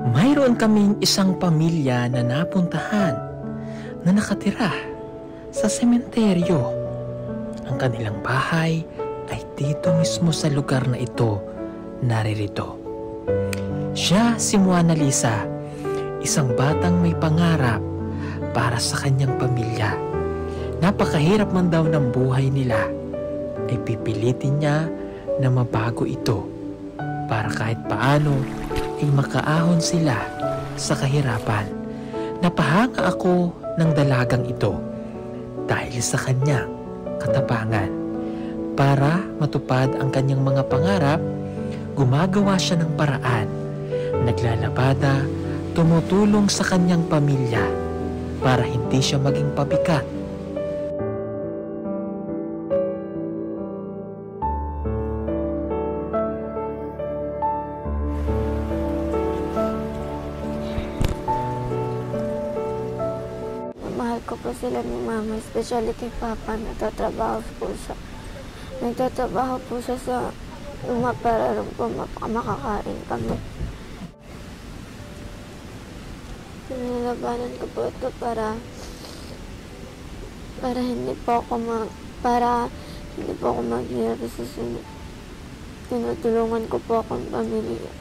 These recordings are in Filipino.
Mayroon kaming isang pamilya na napuntahan na nakatira sa sementeryo. Ang kanilang bahay ay dito mismo sa lugar na ito naririto. Siya si Mona Lisa, isang batang may pangarap para sa kanyang pamilya. Napakahirap man daw ng buhay nila, ay pipilitin niya na mabago ito para kahit paano ay makaahon sila sa kahirapan. Napahanga ako ng dalagang ito dahil sa kanyang katapangan. Para matupad ang kanyang mga pangarap, gumagawa siya ng paraan. Naglalabada, tumutulong sa kanyang pamilya para hindi siya maging pabigat. Mahal ko po sila ni Mama, especially kay Papa. Nagtatrabaho po siya sa luma para lang po makakain kami. Nilalabanan ko po ito para hindi po ako maghirap sa sunod. Tinutulungan ko po akong pamilya.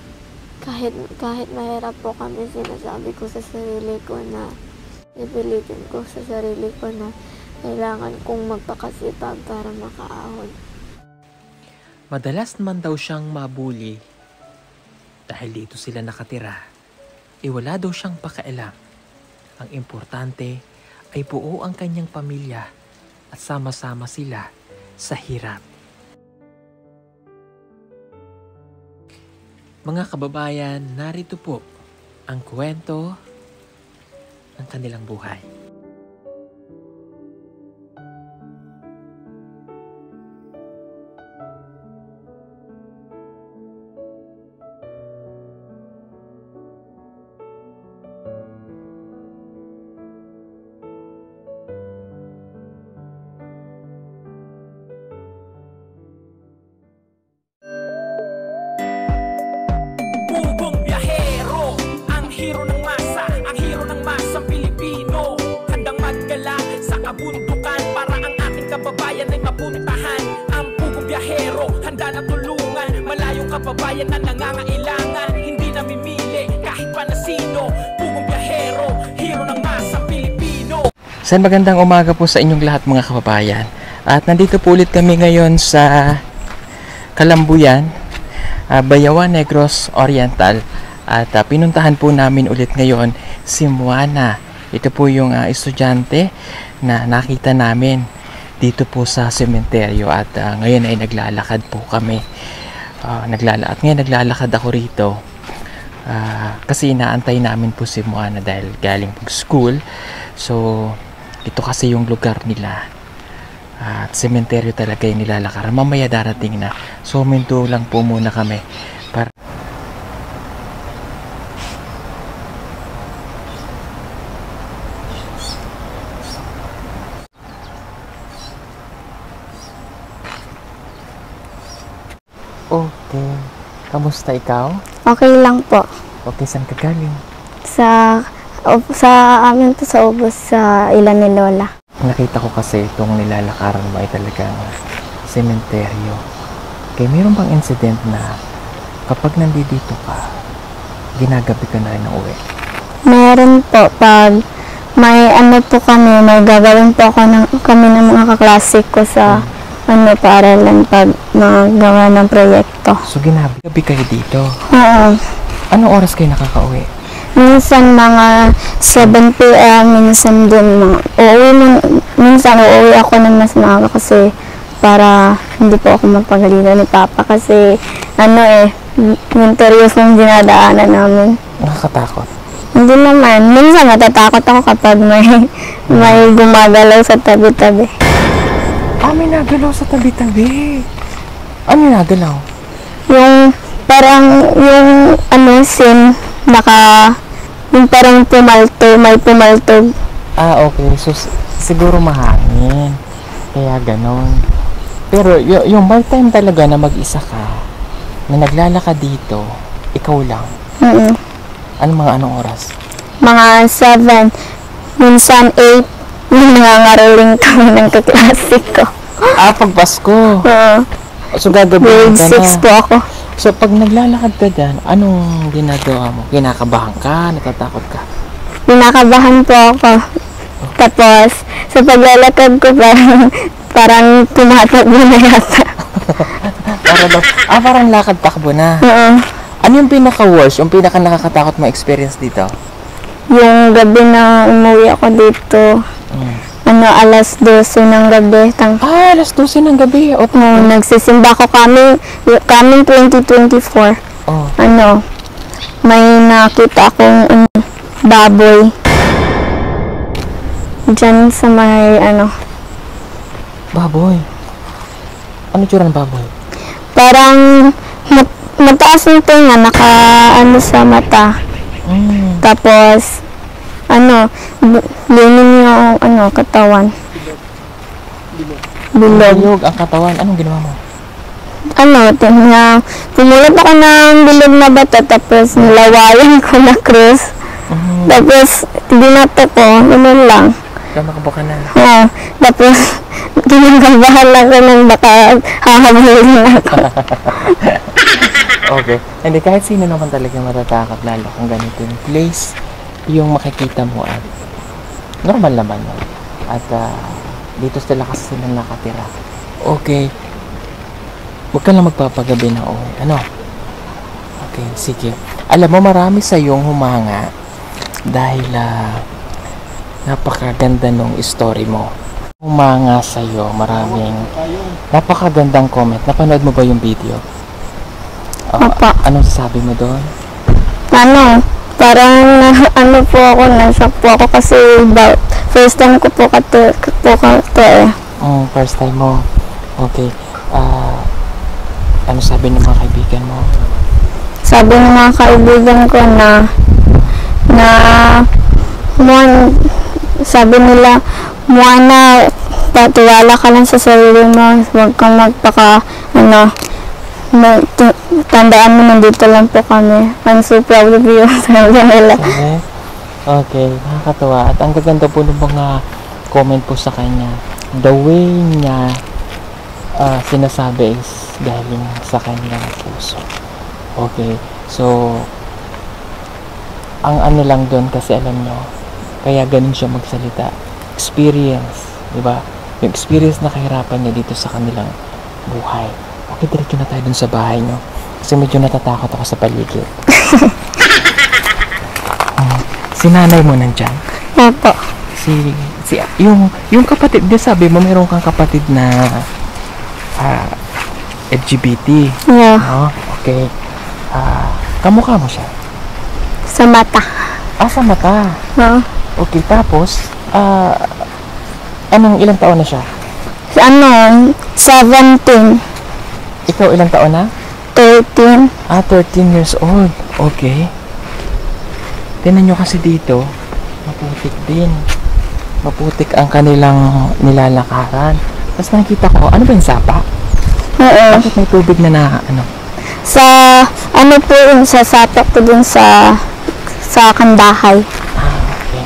Kahit mahirap po kami, sinasabi ko sa sarili ko na ipilitin ko sa sarili ko na kailangan kong magpakasipag para makaahon. Madalas naman daw siyang mabuli dahil dito sila nakatira. Wala daw siyang pakialam. Ang importante ay buo ang kanyang pamilya at sama-sama sila sa hirap. Mga kababayan, narito po ang kwento ng kanilang buhay. Pugong biyahero, ang hero ng masa, ang hero ng masang Pilipino. Handang maggala sa kabundukan para ang ating kababayan ay mapuntahan. Ang pugong biyahero, handa na tulungan malayong kababayan na nangangailangan. Hindi namimili kahit pa na sino. Pugong biyahero, hero ng masang Pilipino. San magandang umaga po sa inyong lahat mga kababayan. At nandito po ulit kami ngayon sa Kalambuyan, Bayawan Negros Oriental. At pinuntahan po namin ulit ngayon si Mona. Ito po yung estudyante na nakita namin dito po sa sementeryo. At ngayon ay naglalakad po kami. Ngayon naglalakad ako rito. Kasi inaantay namin po si Mona dahil galing po school. So ito kasi yung lugar nila. At sementeryo talaga yung nilalakaran. Mamaya darating na. So minto lang po muna kami para okay. Kamusta ikaw? Okay lang po. Okay, saan ka galing? Sa amin po sa ubos sa ilan ni Lola. Nakita ko kasi itong nilalakaran mo ay talagang sementeryo. Kaya mayroon bang incident na kapag nandito ka, ginagabi ka na rin ng uwi? Meron po, pag may po kami, may gagawin po kami ng mga kaklase ko sa paaralan pag magawa ng proyekto. So ginabi kayo dito? Oo. Anong oras kayo nakakauwi? Minsan mga 7 p.m, minsan din minsan uuwi ako ng mas maaga kasi para hindi po ako mapagalitan ni Papa kasi winter yung dinadaanan namin. Nakakatakot? Hindi naman. Minsan natatakot ako kapag may gumagalaw sa tabi-tabi. May nagalaw sa tabi-tabi. Ano yung nagalaw? Yung parang scene yung parang may pumaltog. Okay. So, siguro mahangin. Kaya ganon. Pero, yung by time talaga na mag-isa ka, na naglalakad dito, ikaw lang. Anong oras? Mga 7, minsan 8, nangangaroling kami ng kaklase ko. Pag Pasko. Oo. So, gagabihin Grade ka 6 na. po ako. So, pag naglalakad ka dyan, anong ginagawa mo? Kinakabahan ka? Natatakot ka? Pinakabahan po ako. Tapos, sa paglalakad ko parang tumatakbo na yata. Parang lakad-takbo na. Oo. Ano yung pinaka-worst, yung pinaka-nakakatakot mo experience dito? Yung gabi na umuwi ako dito, alas 12 ng gabi. Alas 12 ng gabi. Nagsisimba ko kaming 2024. Oh. May nakita akong baboy. Diyan sa may Baboy? Ano tsura ng baboy? parang mataas yung tinga, sa mata. Tapos, linin yung katawan. Bilog. Bilog ang katawan. Anong ginawa mo? Pumulot ako ng bilog na bata, tapos nilawayan ko na krus. Tapos, binato ko, ganun lang. Kamakabo ka na. Oo. Tapos, ginagabahan lang ko nang baka hahabulin ako. Okay. Hindi, kahit sino naman talaga matatakot, lalo kung ganito yung place, yung makikita mo at normal naman yun. At dito sila kasi sila nakatira. Okay. Huwag ka lang magpapagabi na Okay, sige. Alam mo, marami sa iyong humanga dahil napakaganda nung story mo. Humanga sa iyo, maraming napakagandang comment. Napanood mo ba yung video? Apa. Anong sasabi mo doon? Parang po ako, nashock po ako kasi first time ko po kato eh. First time mo. Okay. Ano sabi ng mga kaibigan mo? Sabi ng mga kaibigan ko sabi nila, Moana, patuwala ka lang sa sarili mo, huwag kang tandaan mo, nandito lang po kami. I'm so proud of you. Sabi nila. Okay, nakakatawa. At ang gaganda po ng mga comment po sa kanya. The way niya sinasabi is galing sa kanyang puso. Okay, so ang lang doon kasi alam nyo, kaya ganun siya magsalita. Experience, di ba? Yung experience na kahirapan niya dito sa kanilang buhay. Okay, diretso na tayo dun sa bahay nyo. Kasi medyo natatakot ako sa paligid. Si nanay mo nandyan? Opo. Yung kapatid, di sabi mo mayroon kang kapatid na LGBT. Yeah. No? Okay. Kamukha mo siya? Sa mata. Sa mata. Oo. Okay, tapos, ilang taon na siya? 17. Ikaw ilang taon na? 13. 13 years old. Okay. Tingnan nyo kasi dito, maputik din. Maputik ang kanilang nilalakaran. Tapos nakikita ko, ano ba yung sapa? Oo. Bakit may tubig na Sa, po yung sasapak ko dun sa kandahay. Okay.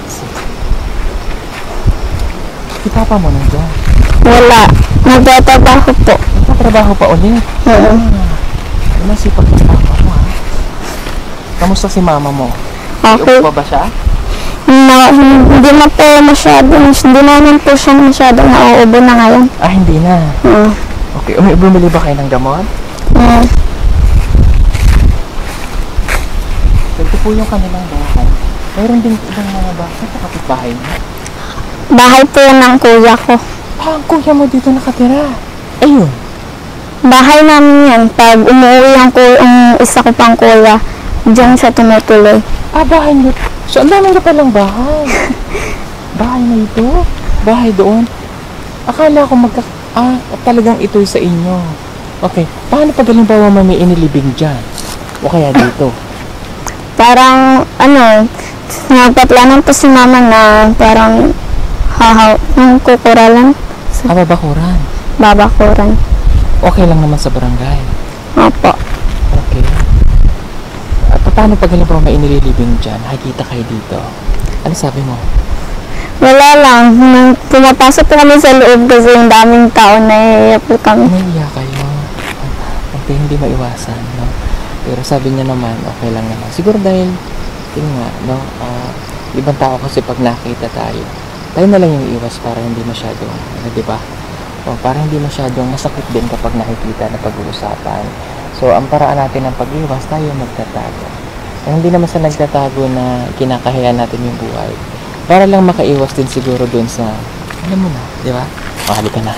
Sige. Si papa mo nandiyan? Wala. Nagtatrabaho po. Nagtatrabaho pa ulit? Oo. Masipag na papa mo, ha? Kamusta si mama mo? Okay. Iupo pa ba siya? Hindi na po masyado. Hindi naman po siya masyado nauubo na ngayon. Hindi na. Oo. Okay. Bumili ba kayo ng gamot? Oo. Ito po yung kanilang bahay. Mayroon din ibang mga bahay sa kapitbahay niya. Bahay po ng kuya ko. Ang kuya mo dito nakatira. Ayun. Bahay namin yan. Pag umuwi ang isa ko pang kuya, diyan siya tumutuloy. Bahay niyo. So, ang dami na palang bahay. Bahay na ito. Bahay doon. Akala ko talagang ito'y sa inyo. Okay. Paano pag halimbawa may inilibing dyan? O kaya dito? Parang, nagpaplanan po si mama na parang kukuralan. Babakuran. Babakuran. Okay lang naman sa barangay. Opo. Okay. At paano pag halimbawa may inililibing dyan, nakikita kayo dito? Ano sabi mo? Wala lang. Nung pumapasok po kami sa loob kasi yung daming tao na iiyak po kami. Naiiyak kayo. Okay, hindi maiwasan, no? Pero sabi niya naman, okay lang naman. Siguro dahil, yun nga, no? Ibang tao kasi pag nakita tayo na lang yung iwas para hindi masyadong, di ba? O, para hindi masyadong masakit din kapag nakikita na pag-uusapan. So, ang paraan natin ng pag-iwas, tayo magtatago. Hindi naman sa nagtatago na kinakahiya natin yung buhay. Para lang makaiwas din siguro dun sa, alam mo na, di ba? Mahali ka na.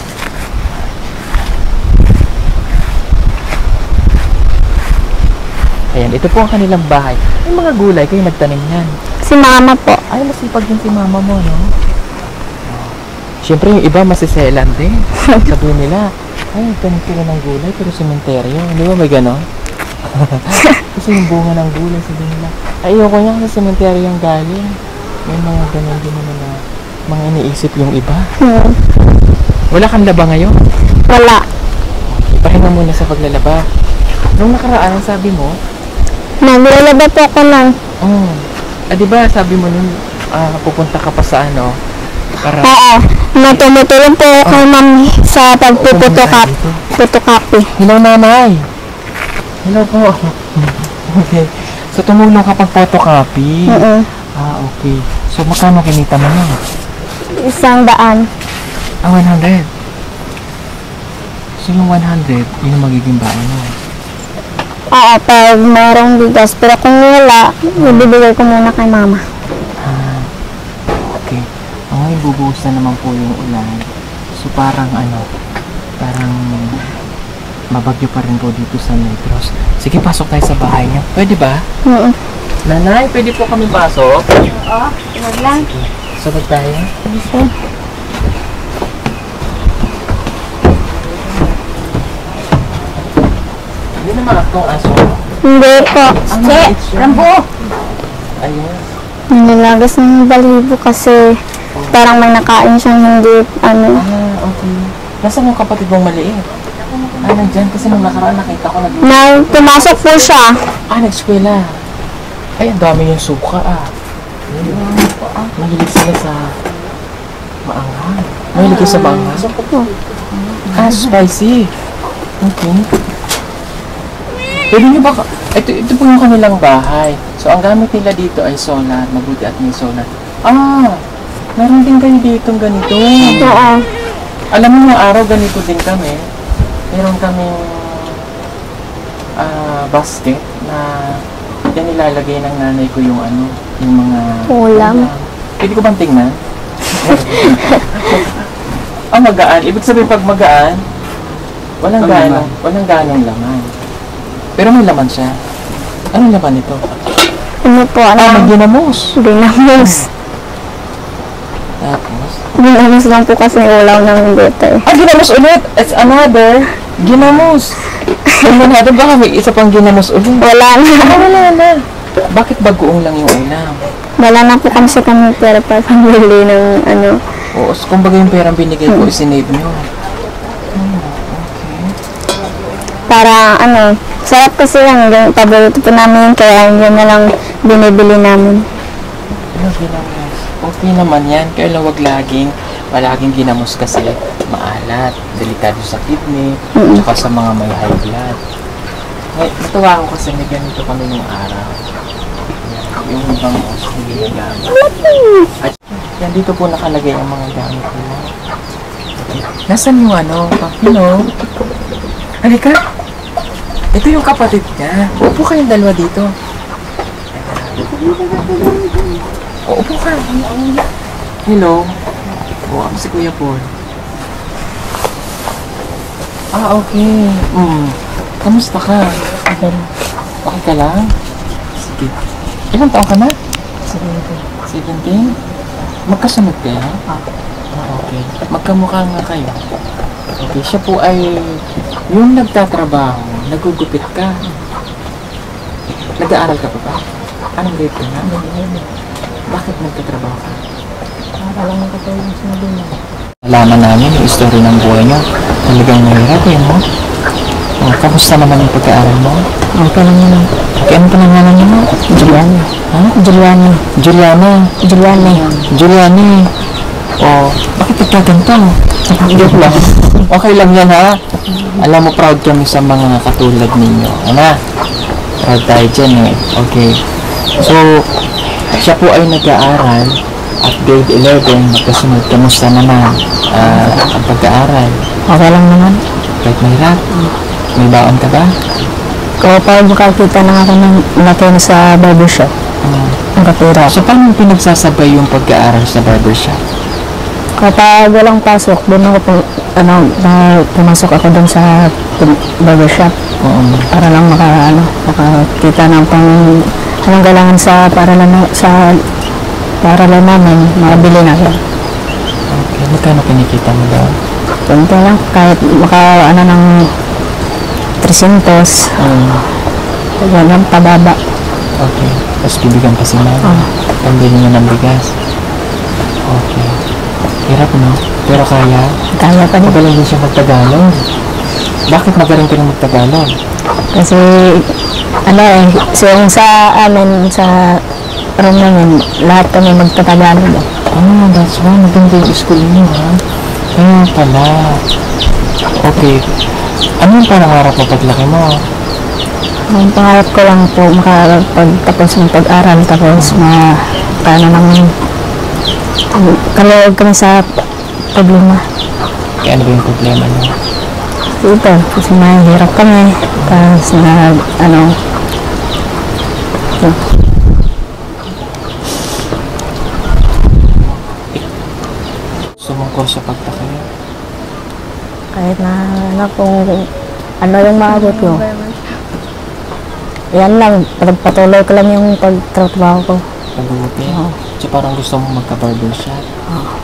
Ayan, ito po ang kanilang bahay. Yung mga gulay, kayo nagtanim yan. Si mama po. Ay, masipag din si mama mo, no? Siyempre, yung iba masiselan din. Sabihin nila, ay, tanim sila ng gulay, pero sementeryo. Di ba may ganon? Kasi yung bunga ng gulay, sabihin nila, ay, ayoko niya kasi sementeryo yung galing. May mga ganon din naman na mga iniisip yung iba. Wala kang laba ngayon? Wala. Ipahinga muna sa paglalaba. Nung nakaraan, sabi mo, Naglalaba po ako ng... di ba sabi mo nun, pupunta ka pa sa ano, para... Oo. Tumutulong po ako kay ma'am sa pagpupotocopy. Hello, nanay. Hello po. Okay. So, tumulong ka pag photocopy? Okay. So, magkano kinita mo nun? 100. 100. So, yung 100, yun ang magiging baon mo. Oo, pag mayroong bigas. Pero kung wala, ibibigay ko muna kay mama. Okay. Ngayon, bubuhos na naman po yung ulan. So, parang parang mabagyo pa rin po dito sa Negros. Sige, pasok tayo sa bahay niya. Pwede ba? Nanay, pwede po kami pasok? Oo, wag lang. Sabag tayo? Hindi naman akong aso. Hindi po. Rambo! Ayun. Nilalagas ng balibo kasi parang may nakain siyang hindi, Okay. Nasaan yung kapatid mong maliit? Nandyan kasi nung nakaraan nakita ko pumasok po siya. Nag-eskwela. Ay, ang dami yung suka Mahilig sila sa maanghang. Mahilig sa maanghang? Spicy. Okay. Pwede nyo ba, ito po yung kanilang bahay. So, ang gamit nila dito ay solar. Mabuti at may solar. Meron din kayo dito ganito. Oo. Alam mo, yung araw ganito din kami. Meron kaming basket na yan nilalagay ng nanay ko yung yung mga ulam. Pwede ko bang tingnan? Magaan. Ibig sabihin pag magaan, walang ganong laman. Pero may laman siya. Anong laman ito? Ano po? May ginamos. Ginamos. Tapos? Ginamos lang po kasi ulam ng dito eh. Ginamos ulit! It's another ginamos. Another, baka may isa pang ginamos ulit. Wala na. Wala na. Bakit bagoong lang yung ulam? Wala na po kasi kami pera para pambili ng Oo, so kumbaga yung perang binigay ko, isinave nyo. Para sarap kasi yan. Paborito po namin kaya yun na lang binibili namin. Ginamos. Okay naman yan. Kaya lang wag laging ginamos kasi maalat. Delikado sa kidney. Tsaka sa mga may high blood. Natuwa ako kasi may ganito kami nung araw. Yung ibang oso hindi nagamit. At yan dito po nakalagay ang mga gamit nila. Nasaan yung Papino? Halika! Ito yung kapatid niya. Upo kayong dalawa dito. Upo ka. Hello. Ako si Kuya Paul. Okay. Kamusta ka? Okay ka lang? Sige. Ilang taon ka na? 17. Magkasunod kayo? Okay. Magkamukha nga kayo. Okay. Siya po ay yung nagtatrabaho, nagugupit ka. Nag-aaral ka pa ba? Anong grade ka na? Bakit nagtatrabaho ka? Para lang nakatulong sa mga. Alaman namin yung story ng buhay niya. Talagang mahirap no? Kamusta naman yung pag-aaral mo? Okay lang yun. Okay, ano pangalan niyo mo? Juliana. Ha? Juliana. Juliana. Juliana. Juliani. Oh, bakit nagkaganto? Joke lang. Okay lang yan ha. Alam mo, proud kami sa mga katulad ninyo. Ano? Proud tayo dyan eh. Okay. So, siya po ay nag-aaral at grade 11. Magkasunod, kamusta naman ang pag-aaral? Okay lang naman. Kahit mahirap? May baon ka ba? Kapag makakita na ako ng laki na sa barbershop, ang kapira. So, paano pinagsasabay yung pag-aaral sa barbershop? Kapag walang pasok, doon ako pumasok ako doon sa barbershop. Oo. Para lang makakita ng anong kailangan sa paralan namin, makabili na yan. Okay. Magkano kinikita mo doon? Ganito lang, kahit ng 300, yan pababa. Okay. Tapos bibigyan pa si mama. Pambili mo ng bigas. Okay. Hirap, no? Pero kaya? Kaya pa din. Magaling din siya magtagalog. Bakit magaling ka rin magtagalog? Kasi, so yung sa amin, sa room namin, lahat kami magtatagalog. That's why. Maganda yung school niyo, ha? Kaya pala. Okay. Ano yung pangarap mo paglaki mo? Ang pangarap ko lang po, makapagtapos ng pag-aral, tapos kalawag kami sa problema. Kaya ano ba yung problema niyo? Ito, kasi mahirap kami, tapos Sumungkol sa pagtakayo. kahit kung ano yung maabot ko. Yan lang, patuloy ko lang yung pagtrabaho ko. Pag-uwi. Oo. So parang gusto mo magka-barbershop.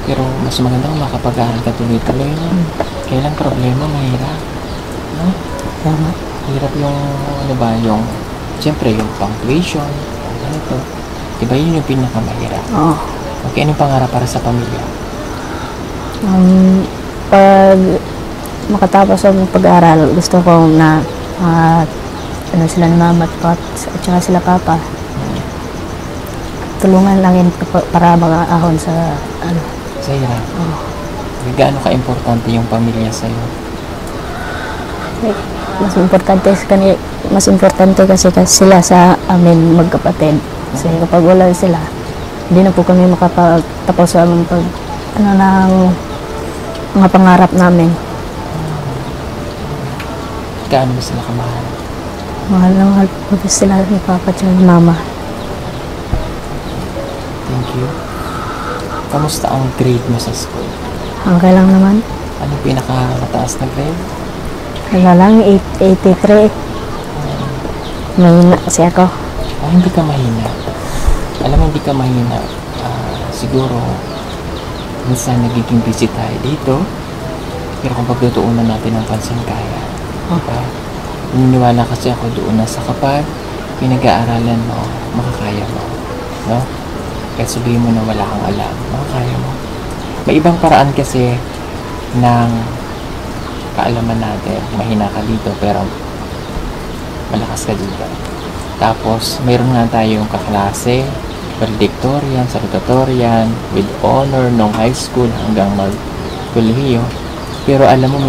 Pero mas maganda kung makapag-aaral ka tuloy-tuloy. No? Kaya lang problema, mahirap. No? Tama. Hirap yung, siyempre yung punctuation, ganito. Diba yun yung pinakamahirap? Oo. Okay, anong pangarap para sa pamilya? Pag makatapos ang pag-aaral, gusto ko na sila ni mama at saka sila papa. Tulungan lang yun para mag-aahon sa Sa hirap. Gaano ka-importante yung pamilya sa'yo? mas importante kasi sila sa amin magkapatid. Kasi kapag wala sila, hindi na po kami makapagtapos sa ng mga pangarap namin. Gaano mo sila kamahal? Mahal na mahal po sila ni papa at ni mama. Thank you. Kamusta ang grade mo sa school? Okay lang naman. Ano pinakamataas na grade? Wala lang, 83. Mahina kasi ako. Hindi ka mahina. Alam mo, hindi ka mahina. Siguro, minsan nagiging busy tayo dito. Pero kung pagtutuunan natin ang pansin, kaya. Diba? Naniniwala kasi ako doon na sa kapag pinag-aaralan mo, makakaya mo. No? Kahit sabihin mo na wala kang alam, makakaya mo. May ibang paraan kasi ng kaalaman natin. Mahina ka dito pero malakas ka dito. Tapos, mayroon nga tayong kaklase, valedictorian, salutatorian, with honor nung high school hanggang mag-kolehiyo. Pero alam mo,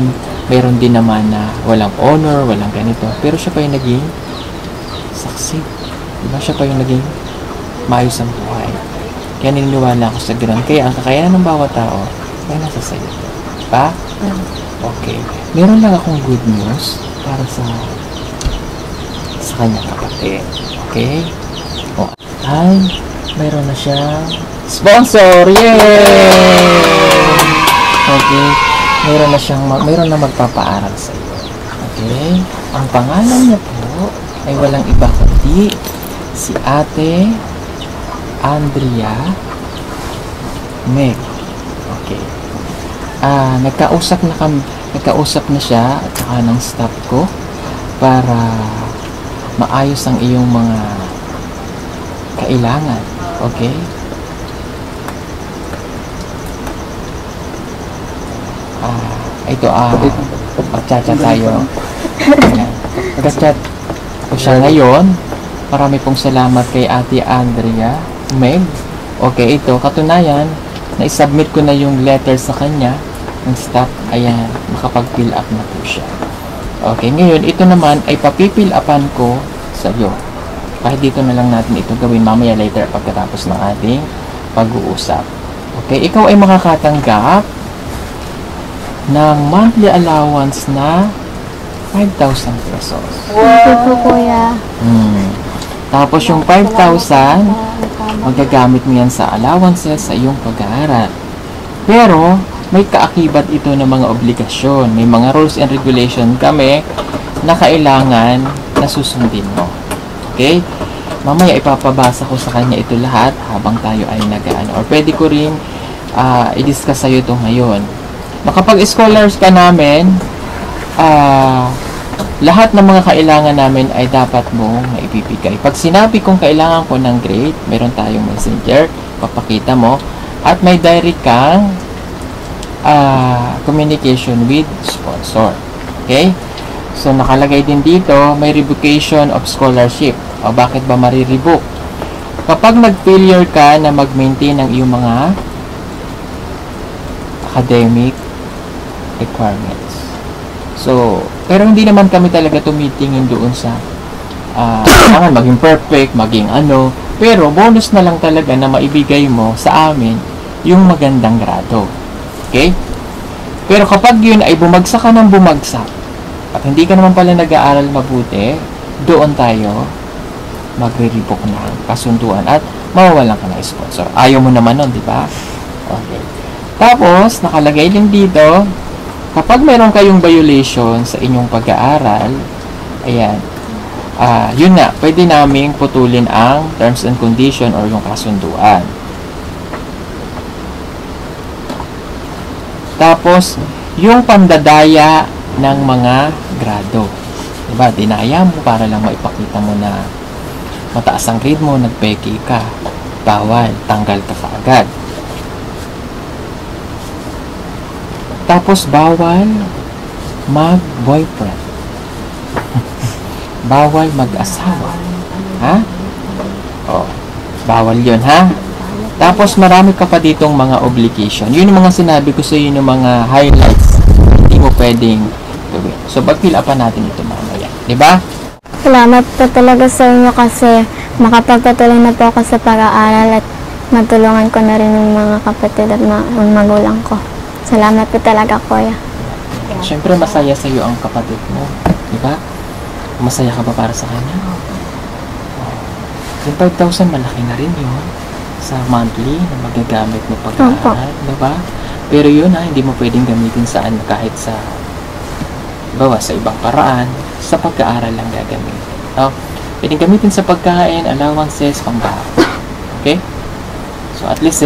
mayroon din naman na walang honor, walang ganito. Pero siya pa yung naging succeed. Diba? Siya pa yung naging maayos ang buhay. Kaya naniniwala ako sa ganoon. Kaya ang kakayanan ng bawat tao ay nasa sayo. Pa? Okay. Meron lang akong good news para sa kanyang kapatid. Okay? O, ay, mayroon na siyang sponsor! Yay! Okay. Mayroon na magpapaaral sa iyo. Okay? Ang pangalan niya po ay walang iba kundi si Ate Andrea Meg. Okay. Nagkausap na siya at saka ng staff ko para maayos ang iyong mga kailangan. Okay? Ito, magtsatsa tayo. Ayan. Nag-chat ko siya ngayon. Marami pong salamat kay Ate Andrea Meg. Okay, ito, katunayan, na-submit ko na yung letter sa kanya ng staff. Ayan, makapag-fill up na po siya. Okay, ngayon, ito naman ay papipill upan ko sa iyo. Kahit dito na lang natin ito gawin mamaya later pagkatapos ng ating pag-uusap. Okay, ikaw ay makakatanggap ng monthly allowance na 5,000 pesos. Thank you po, kuya. Tapos yung 5,000, magagamit mo yan sa allowances sa iyong pag-aaral. Pero, may kaakibat ito ng mga obligasyon. May mga rules and regulation kami na kailangan na susundin mo. Okay? Mamaya ipapabasa ko sa kanya ito lahat habang tayo ay nag-ano. Or pwede ko rin i-discuss sa'yo ito ngayon. Makapag-scholars ka namin, lahat ng mga kailangan namin ay dapat mo maibibigay. Pag sinabi kong kailangan ko ng grade, meron tayong messenger, papakita mo, at may direct kang communication with sponsor. Okay? So, nakalagay din dito, may revocation of scholarship. O, bakit ba marirevoke? Kapag nag-failure ka na mag-maintain ng iyong mga academic requirements. So, pero hindi naman kami talaga tumitingin doon sa kailangan maging perfect, maging ano. Pero, bonus na lang talaga na maibigay mo sa amin yung magandang grado. Okay? Pero kapag yun ay bumagsak ka ng bumagsak at hindi ka naman pala nag-aaral mabuti, doon tayo magre-revoke na kasunduan at mawawalan ka na sponsor. Ayaw mo naman nun, di ba? Okay. Tapos, nakalagay din dito, kapag meron kayong violation sa inyong pag-aaral, ayan, yun na, pwede naming putulin ang terms and condition or yung kasunduan. Tapos, yung pandadaya ng mga grado. Diba? Dinaya mo para lang maipakita mo na mataas ang grade mo, nagpeki ka. Bawal, tanggal ka kaagad. Tapos, bawal mag-boyfriend. Bawal mag-asawa. Ha? O, bawal yun, ha? Tapos, marami ka pa ditong mga obligation. Yun yung mga sinabi ko sa yun yung mga highlights. Hindi mo pwedeng gawin. So, pag-fill upan natin ito mamaya. Diba? Salamat po talaga sa inyo kasi makapagpatuloy na po ako sa pag-aaral at matulungan ko na rin yung mga kapatid at mga magulang ko. Salamat po talaga, kuya. Siyempre, masaya sa iyo ang kapatid mo. Diba? Masaya ka ba para sa kanya? Yung 5,000, malaki na rin yun sa monthly na magagamit mo pag-aaral. Diba? Pero yun hindi mo pwedeng gamitin saan kahit sa bawa sa ibang paraan, sa pag-aaral lang gagamitin. Pwedeng gamitin sa pagkain, allowances, pambaho. Okay? So at least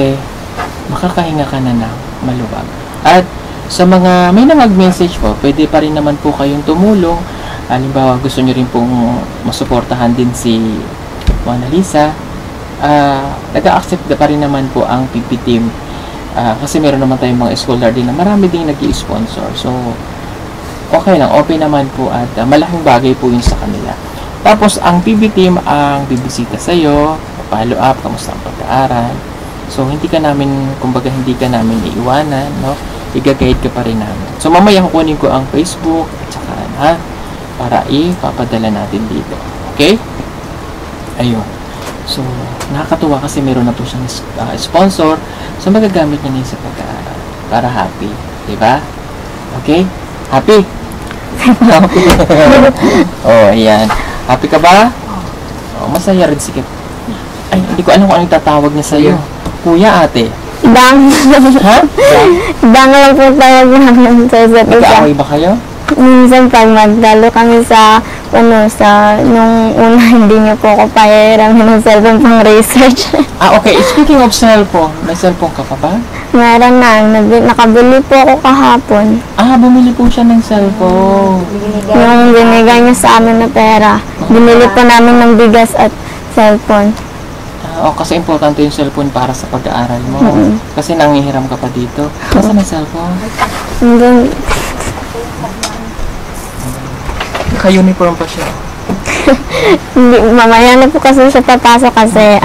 makakahinga ka na ng maluwag. At sa mga may nag-message po, pwede pa rin naman po kayong tumulong. Halimbawa, gusto nyo rin pong masuportahan din si Mona Lisa. Nag-a-accept pa rin naman po ang PP team. Kasi meron naman tayong mga scholar din na marami din nag-i-sponsor. So, okay lang, open naman po at malaking bagay po yun sa kanila. Tapos, ang PB team ang bibisita sa'yo, follow up, kamusta ang pag-aaral. So, hindi ka namin, kumbaga, hindi ka namin iiwanan, no? I-guide ka pa rin namin. So, mamaya kukunin ko ang Facebook, at saka, para ipapadala natin dito. Okay? Ayun. So, nakakatuwa kasi meron na po siyang sponsor. So, magagamit niya na yun sa pag-aaral. Para happy. Diba? Okay? Happy? Happy. Oh, ayan. Happy ka ba? Oh, masaya rin si Kip. Ay, hindi ko alam kung anong tatawag niya sa'yo. Kuya, ate. Dang. Ha? Dang lang po tawag namin sa isa't isa. Nag-aaway ba kayo? Minsan pag magdalo kami sa nung una hindi niyo po ako pahiramin ng cellphone pang research. Okay. Speaking of cellphone, may cellphone ka pa ba? Meron na. Nakabili po ako kahapon. Bumili po siya ng cellphone. Yung binigay niya sa amin na pera. Binili po namin ng bigas at cellphone. Kasi importante yung cellphone para sa pag-aaral mo. Kasi nangihiram ka pa dito. Kasi may cellphone. Naka-uniform pa siya. Hindi, mamaya na po kasi siya papasok kasi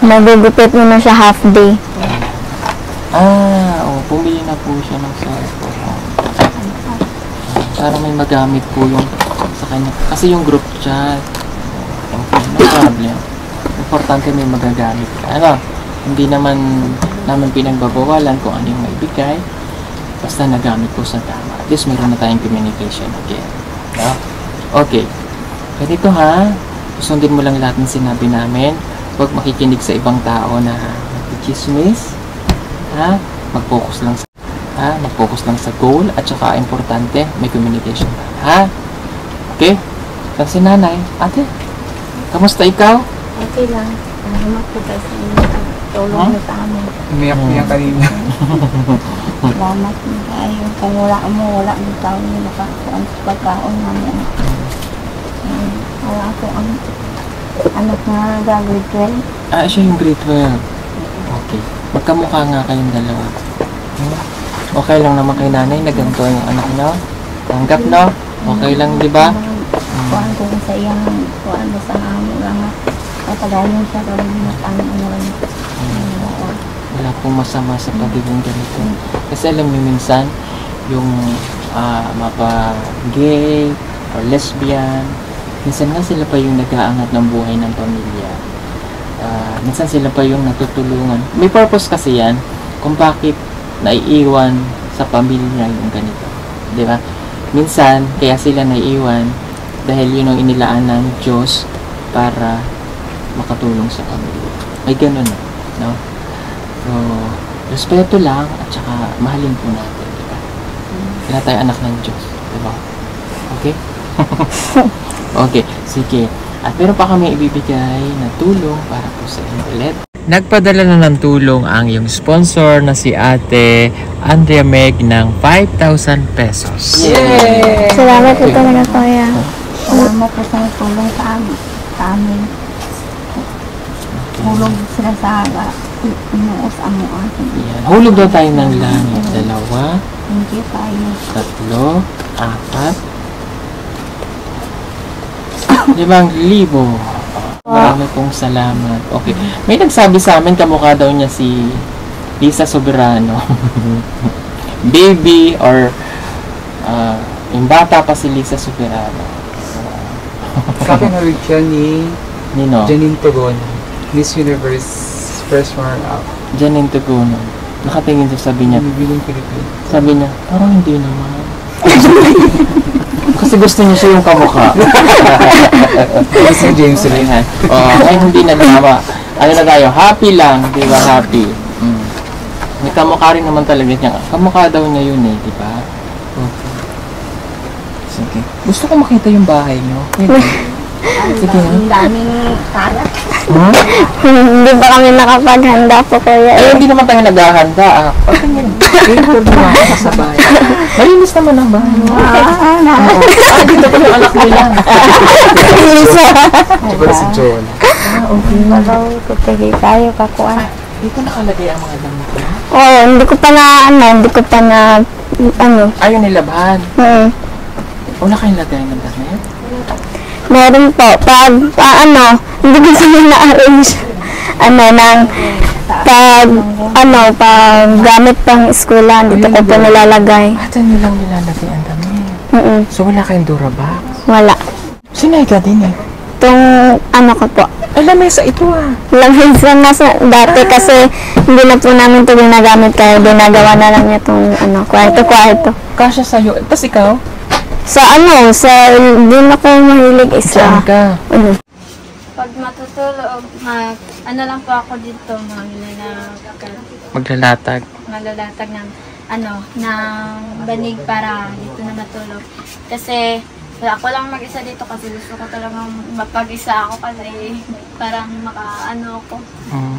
nagugupit mo na siya half day. Bumili na po siya ng cellphone. Para may magamit po yung sa kanya. Kasi yung group chat, okay, no problem. Importante may magagamit ka. Hindi naman naman pinagbabawalan kung ano yung maibigay. Basta nagamit po sa tama. At least meron na tayong communication again. No? Okay. Ganito ha, susundin mo lang lahat ng sinabi namin. Huwag makikinig sa ibang tao na chismis. Ha? Mag-focus lang sa goal at saka importante, may communication. Ha? Okay? Saan si nanay? Ate, kamusta ikaw? Okay lang. Salamat po tayo sa inyo. Tulong niyo sa amin. Umiyak kanina. Salamat po tayo. Kung wala mo tao niyo nakakuan sa pagkaon namin. Wala ko ang anak na grade 12. Siya yung grade 12. Okay. Magkamukha nga kayong dalawa. Okay lang naman kay nanay na ganito yung anak niyo. Tanggap, no? Okay lang, di ba? Kuan ko sa iyang kuan sa amo lang. Patagalon siya pero ang lang. Wala pong masama sa pagiging ganito. Kasi alam niyo minsan, yung mapa-gay or lesbian, minsan nga sila pa yung nag-aangat ng buhay ng pamilya. Minsan sila pa yung natutulungan. May purpose kasi yan kung bakit naiiwan sa pamilya yung ganito. Di ba? Minsan, kaya sila naiiwan dahil yun ang inilaan ng Diyos para makatulong sa pamilya. May ganun, no? So, respeto lang at saka mahalin po natin, di ba? Kaya tayo anak ng Diyos, di ba? Okay? Okay, sige. At meron pa kami ibibigay na tulong para po sa inyo ulit. Nagpadala na ng tulong ang iyong sponsor na si Ate Andrea Meg ng 5,000 pesos. Yay! Salamat po talaga, Kuya. Salamat po sa tulong sa amin. Tulong sila sa inuos amo atin. Yan. Hulog daw tayo ng langit. 2, Thank you tayo. 3, 4, 5,000. Marami pong salamat. Okay. May nagsabi sa amin, kamukha daw niya si Lisa Soberano. Baby or yung bata pa si Lisa Soberano. Sa akin na-read siya ni Nino? Janine Tugon, Miss Universe first runner-up. Janine Tugon. Nakatingin siya, sabi niya. Bibiling Pilipino. Sabi niya, parang hindi naman. Kasi gusto niya siya yung kamukha. Si James Ray. Ay, hindi na naman. Ano na tayo? Happy lang. Di ba? Happy. May kamukha rin naman talaga niya. Kamukha daw niya yun eh. Di ba? Okay. Sige. Gusto ko makita yung bahay niyo. Sige. Ang daming kalat. Hindi ba kami nakapaghanda po, Kuya? Hindi naman tayo naghahanda. Patingin. Paper naman sa bahay. Malinis naman ang bahay. Dito pa yung anak nila. Tsaka si John. Okay. Malaw ko tayo kakuan. Dito nakalagay ang mga damit ko. Oo, hindi ko pa na, Ayaw nilabhan. Wala kayong lagay ng damit? meron po. Hindi ko sila na-arrange, pag gamit pang eskwela, dito ko po nilalagay. Atan nyo lang nilalagay ang damit. So wala kayong Durabox? Wala. Sinayga din eh. Itong ko po. Ay, lamesa ito ah. Lamesa na dati kasi hindi na po namin ito ginagamit kaya ginagawa na lang niya itong kwarto. Kasya sa'yo. Tapos ikaw? Hindi na ko mahilig Saan ka? Pag matutulog, lang po ako dito, Maglalatag. malalatag ng banig para dito na matulog. Kasi ako lang mag-isa dito kasi gusto ko talagang mapag-isa ako kasi parang ako.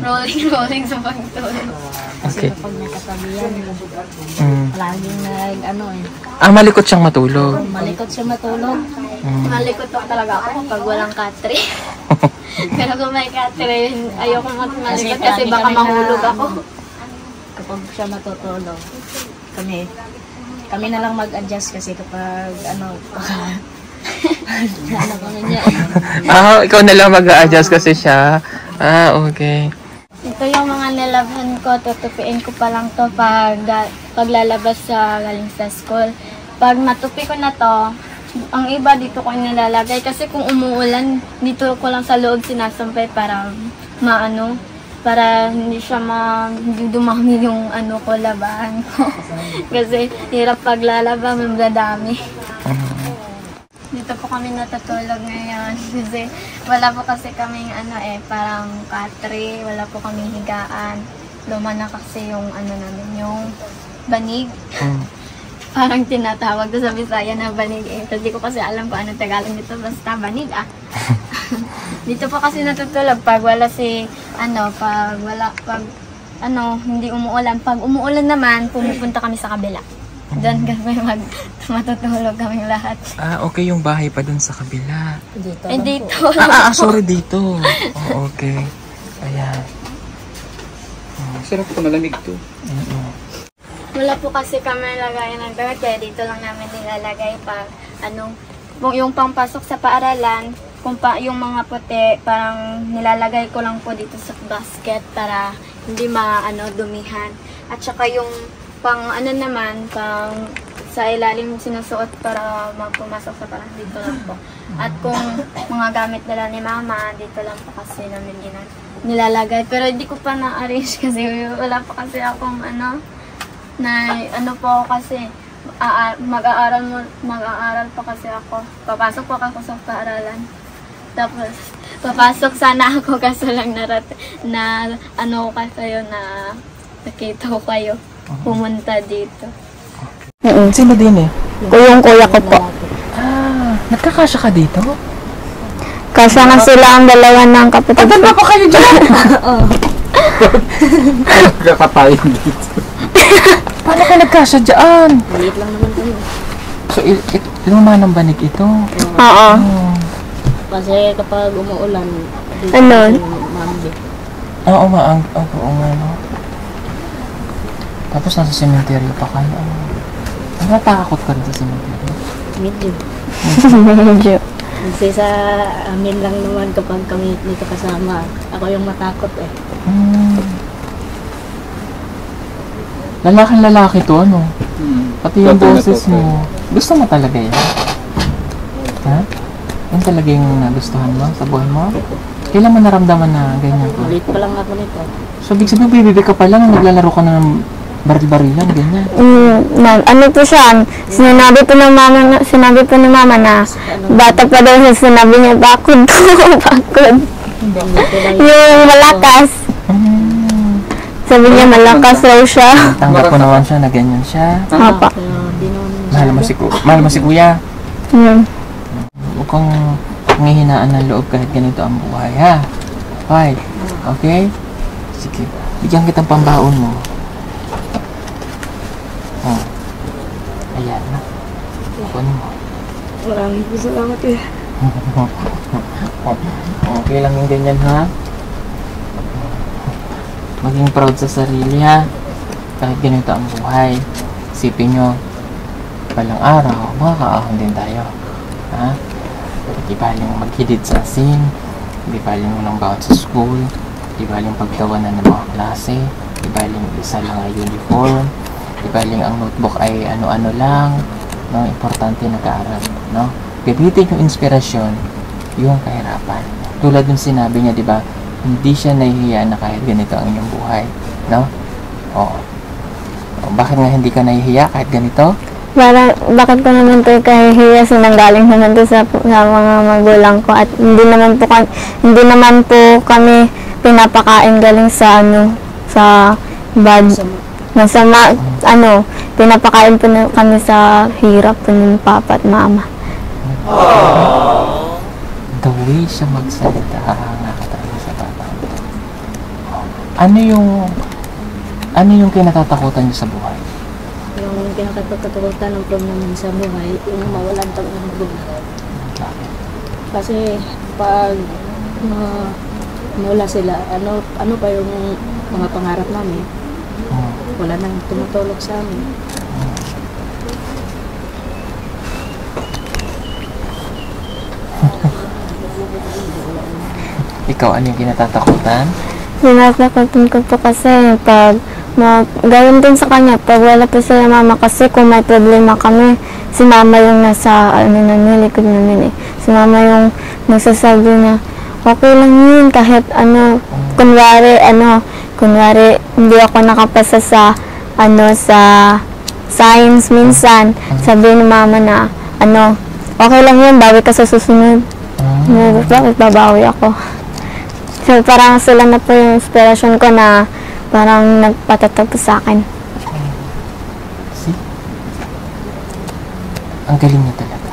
Rolling sa pagtulog. Okay. Kapag nakatabihan, laging Malikot siyang matulog. malikot siya matulog. Malikot po talaga ako kapag walang katre. Pero kung may katre, ayoko malikot kasi baka mahulog ako. Kapag siya matutulog, kami na lang mag-adjust kasi kapag Ano ko na niya. Ikaw na lang mag-a-adjust kasi siya. Okay. Ito yung mga nilabhan ko, tutupiin ko pa lang to paglalabas sa galing sa school. Pag matupi ko na to, ang iba dito ko nilalagay kasi kung umuulan, dito ko lang sa loob sinasampay para para hindi siya hindi dumami yung ko, labahan ko. Kasi hirap paglalaba, madadami. Dito po kami natutulog ngayon kasi wala po kasi kaming parang katri, wala po kaming higaan. Luma na kasi yung namin, yung banig. Parang tinatawag ko sa Bisaya na banig Hindi ko kasi alam kung ano Tagalog nito, basta banig Dito po kasi natutulog pag wala hindi umuulan. Pag umuulan naman, pumupunta kami sa kabila. Doon kami matutulog kaming lahat. Okay, yung bahay pa dun sa kabila. Dito. Dito. Sorry, dito. Okay. Ayan. Sarap po, malamig to. Wala po kasi kami lagayan ng damit, kaya dito lang namin nilalagay yung pangpasok sa paaralan, yung mga puti, parang nilalagay ko lang po dito sa basket para hindi dumihan. At saka yung pang sa ilalim sinusuot para magpumasok sa parang dito lang po. At kung mga gamit nila ni mama, dito lang po kasi namin nilalagay. Pero hindi ko pa na-arrange kasi wala pa kasi akong po kasi mag-aaral pa kasi ako. Papasok pa ako sa paaralan. Tapos papasok sana ako kaso lang nakita ko kayo pumunta dito. Sino din eh? Yung kuya ko po. Nagkakasya ka dito? Kasya nga sila ang dalawa ng kapatid ko. Ano pa kayo dyan? Kakatayin dito. Paano ka nagkasya dyan? Maliit lang naman kayo. So, inuman ng banig ito? Oo. Kasi kapag umuulan, Ano? mambi. Oo nga, no? Tapos nasa sementeryo pa kayo. Natakot ka rin sa sementeryo? Medyo. Medyo. Kasi sa amin lang naman kapag kami dito kasama, ako yung matakot eh. Lalaki to, ano? Pati yung boses mo. Gusto mo talaga yan? Ha? Yan talaga yung nagustuhan mo sa buhay mo? Kailan mo naramdaman na ganyan ko? Malit pa lang ako nito. So, big sabihin, bibibig ka pa lang, naglalaro ka na ng baril-barilan, ganyan. Ano po siya, sinabi po ni mama na bata pa daw siya, sinabi niya, bakod ko, bakod. Yung malakas. Sabi niya, malakas raw siya. Tanggap ko naman siya na ganyan siya. Apa. Mahal mo si kuya. Huwag kang nangihinaan ng loob kahit ganito ang buhay, ha? Right. Okay? Sige. Bigyan kitang pambaon mo. Ayan na. Kunin mo. Maraming salamat eh. Okay lang yung ganyan, ha? Maging proud sa sarili, ha? Kahit ganito ang buhay. Isipin nyo, palang araw, makakaahon din tayo. Ha? Di baling maghilid sa asin, di baling walang bawat sa school, di baling pagtawanan ng mga klase, di baling isa lang ay uniform, di baling ang notebook ay ano-ano lang, no? Importante nag-aaral, no? Gabitin yung inspirasyon, yung kahirapan. Tulad ng sinabi niya, di ba, hindi siya nahihiya na kahit ganito ang inyong buhay, no? Oo. Bakit nga hindi ka nahihiya kahit ganito? Bakit ko naman ito kahihiya, sinanggaling naman ito sa mga magulang ko, at hindi naman po kami pinapakain galing sa masama, pinapakain po kami sa hirap po ng papa at mama. The way siya magsalita, nakakatawa sa bata. Ano yung kinatatakutan niyo sa buhay? Yung kinakatakutan ng problem sa buhay, yung mawalan tayo ng magulang. Kasi pag mawala sila, ano pa yung mga pangarap namin? Wala nang tumutulog sa amin. Ikaw, ano yung kinatatakutan? Sinasakatan ko po kasi pag gawin din sa kanya, pag wala po sila mama kasi kung may problema kami, si mama yung nasa likod namin eh. Si mama yung nagsasabi na okay lang yun kahit kunwari hindi ako nakapasa sa sa science minsan, sabi ni mama na okay lang yun, bawi ka sa susunod. Bakit babawi ako? So, parang sila na po yung inspiration ko na parang nagpatatag sa akin. See? Ang galing niya talaga.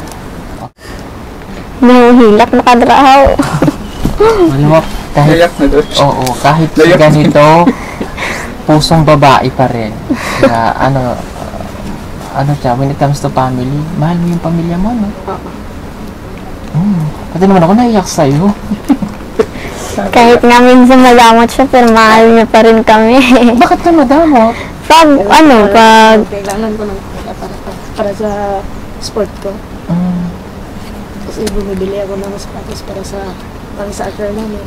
Nahuhilak na kadrahaw. Alam mo, kahit, Nayak na doon. oo, kahit ganito, pusong babae pa rin. Na, siya, when it comes to family, mahal mo yung pamilya mo, no? Pati naman ako naiyak sa'yo. Kahit nga minsan madamot siya, pero mahal niya pa rin kami. Bakit ka madamot? Pag Kailangan ko ng para sa sport ko. Kasi bumibili ako ng sapatos para sa pang-soccer namin.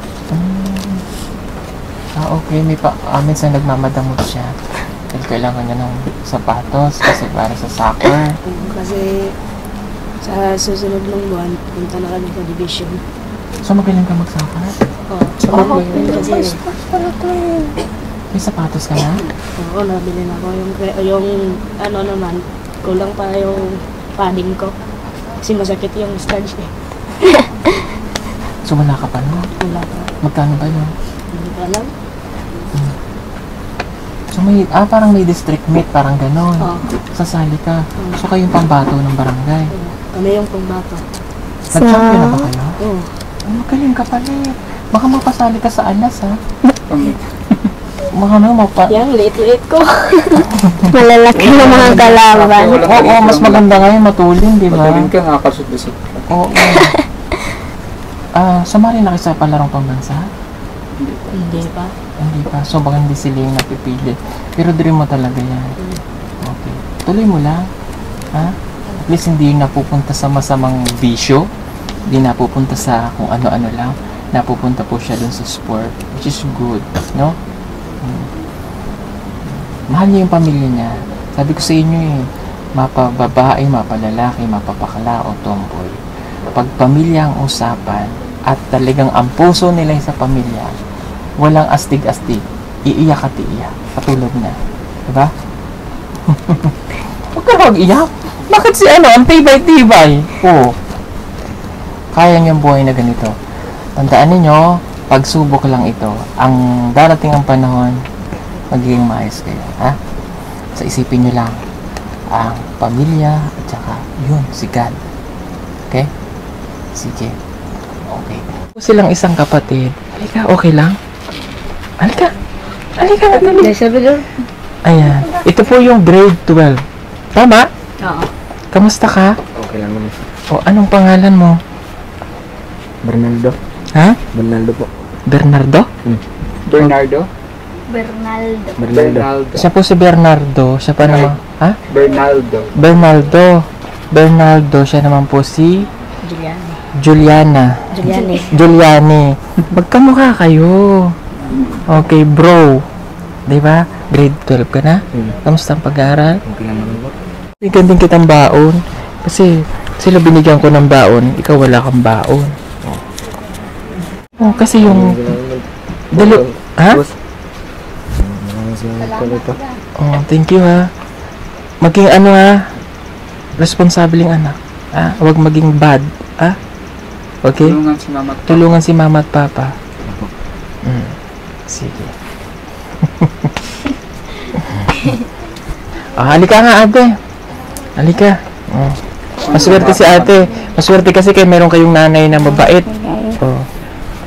Okay. Minsan nagmamadamot siya. Dahil kailangan niya ng sapatos kasi para sa soccer. Kasi sa susunod ng buwan, punta na kami sa division. So magaling ka mag-soccer? Oo. Kasi May sapatos ka na? oo, nabili na ako. Yung naman, kulang pa yung padding ko. Kasi masakit yung stance eh. So wala ka pa no? Wala pa. Magkano ba yun? Hindi ko alam. So parang may district meet, parang ganon. Oo. Sasali ka. So kayong pambato ng barangay. Kami yung pangbato. Nag-champion na ba kayo? Oo. Ay, magaling ka pala eh. Baka mapasali ka sa alas ha? Yan, late ko. malalaki na mga kalaban. Oo, mas maganda ngayon matulin, di ba? Matulin ka, nakakasut-lusot ka. Oo. Sumali na kayo sa palarong pambansa? Hindi pa. Hindi pa. So baka hindi sila yung napipili. Pero dream mo talaga yan. Okay. Tuloy mo lang. Ha? At least hindi yung napupunta sa masamang bisyo. Hindi napupunta sa kung ano-ano lang. Napupunta po siya dun sa sport. Which is good. No? Mahal niya yung pamilya niya. Sabi ko sa inyo eh, mapababae, mapalalaki, mapapakala o tomboy. Pag pamilya ang usapan at talagang ang puso nila sa pamilya, walang astig-astig, iiyak at iiyak. Katulad niya. Diba? Huwag ka mag-iyak. Bakit si ang tibay-tibay? Oo. Kaya niyang buhay na ganito. Tandaan ninyo, pagsubok lang ito. Ang darating ang panahon, magiging maayos kayo. Ha? So isipin nyo lang, ang pamilya at saka yun, si God. Okay? Sige. Okay. Silang isang kapatid. Halika, okay lang? Halika. Halika na dali. Ayan. Ito po yung grade 12. Tama? Oo. Kamusta ka? Okay lang naman. O, anong pangalan mo? Bernardo. Ha? Bernardo po. Bernardo? Bernardo? Bernaldo. Bernardo. Siya po si Bernardo. Siya pa naman. Ha? Bernardo. Bernardo. Bernardo. Siya naman po si Juliana. Juliani. Magkamukha kayo. Okay, bro. Diba? Grade 12 ka na? Kamusta ang pag-aaral? Okay lang naman po. Bigyan din kitang baon. Kasi sila binigyan ko ng baon. Ikaw wala kang baon. Oh, kasi yung... Ha? Oh, thank you ha. Maging responsableng anak. Huwag maging bad. Okay? Tulungan si mama at papa. Sige. Halika nga ate. Halika. Maswerte si ate. Maswerte kasi kay meron kayong nanay na mabait.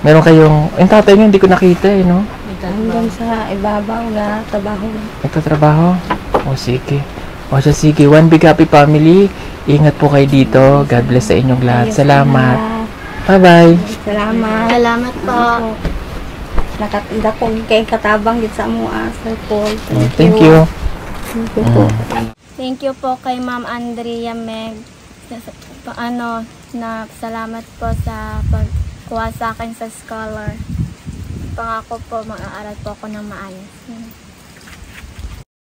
Meron kayong... Yung tatay niyo, hindi ko nakita no? Hanggang sa ibabaw na trabaho. Nagtatrabaho? Sige. Siya, sige. One big happy family. Ingat po kayo dito. God bless sa inyong lahat. Salamat. Bye-bye. Salamat po. Nakatanda ko kay katabang gid sa mo Sir Paul. Thank you. Thank you po kay Ma'am Andrea Meg. na salamat po sa pagkuha sa akin sa scholar. Pangako po, mag-aaral po ako ng maayos.